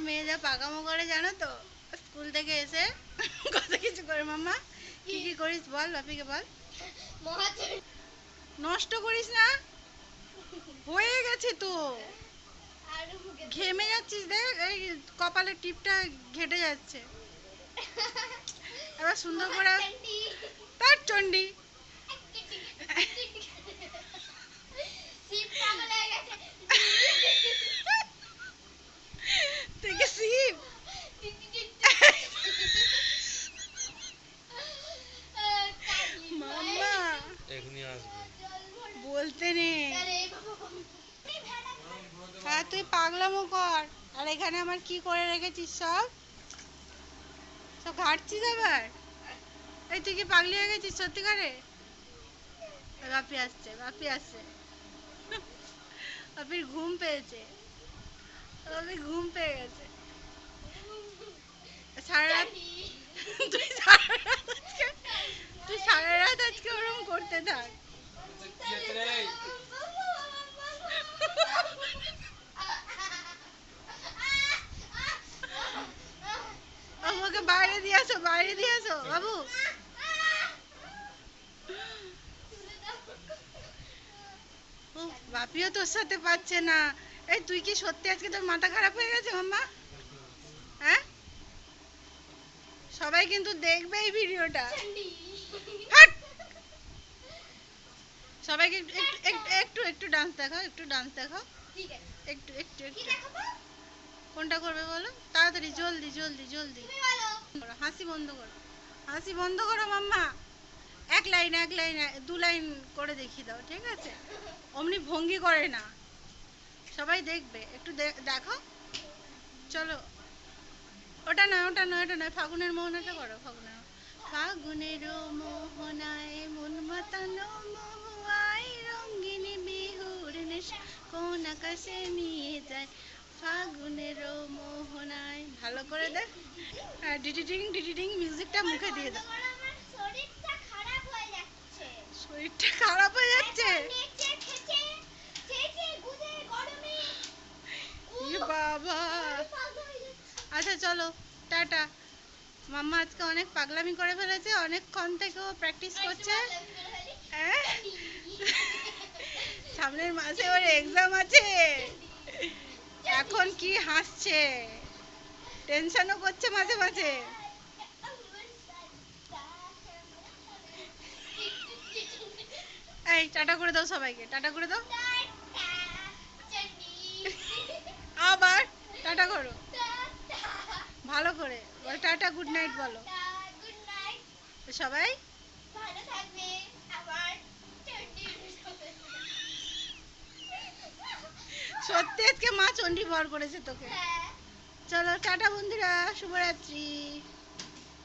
মেয়ে যা পাকামো করে জানো তো, স্কুল থেকে এসে কত কিছু করে। মাম্মা কি কি করিস বল, বাপিকে বল। নষ্ট করিস না, হয়ে গেছে তো, ঘেমে যাচ্ছিস, দেখ এই কপালের টিপটা ঘেটে যাচ্ছে। এবার সুন্দর করে তার চন্ডি থেকে শিব মাম্মা বলতে নেই। হ্যাঁ তুই পাগলামো কর, আর এখানে আমার কি করে রেখেছিস সব সব ঘাটছিস আবার। এই তুই কি পাগলি হয়ে গেছিস সত্যিকারে? বাপি আসছে, বাপি আসছে, বাপির ঘুম পেয়েছে, বাপি ঘুম পেয়ে গেছে। সারা রাত তুই সারা রাত আজকে ওরকম করতে থাক। আমাকে বাইরে দিয়ে আসো, বাইরে দিয়ে আসো বাবু। বাপিও তোর সাথে পাচ্ছে না। এই তুই কি সত্যি আজকে তোর মাথা খারাপ হয়ে গেছে মাম্মা? হ্যাঁ, সবাই কিন্তু দেখবে এই ভিডিওটা। সবাইকে একটু একটু ডান্স দেখাও, একটু ডান্স দেখাও, একটু একটু একটু। কোনটা করবে বলো তাড়াতাড়ি, জলদি জলদি জলদি। হাসি বন্ধ করো, হাসি বন্ধ করো মাম্মা। এক লাইন, এক লাইন, দু লাইন করে দেখিয়ে দাও, ঠিক আছে? অমনি ভঙ্গি করে না, সবাই দেখবে, একটু দেখো। চলো, ওটা নয়, ওটা নয়, ওটা নয়, ফাগুনের মোহনাটা করো, ফাগুনের ফাগুনের মোহনায় মন মাতানো মহুয়ায় রঙ্গিনী বিহুর নেশা কোন আকাশে নিয়ে যায় ফাগুনের মোহনায়। ভালো করে দেখ, ডিডিডিং ডিডিডিং মিউজিকটা মুখে দিয়ে দাও। শরীরটা খারাপ হয়ে যাচ্ছে বাবা। আচ্ছা চলো, টাটা। মাম্মা আজকে অনেক পাগলামি করে ফেলেছে, অনেকক্ষণ থেকে ও প্র্যাকটিস করছে। সামনের মাসে ওর এক্সাম আছে, এখন কি হাসছে, টেনশনও করছে মাঝে মাঝে। এই টাটা করে দাও সবাইকে, টাটা করে দাও, আবার টাটা করো ভালো করে বল, টাটা গুড নাইট বলো সবাই। সত্যি আজকে মা চণ্ডী বর করেছে তোকে। চলো টাটা বন্ধুরা, শুভরাত্রি।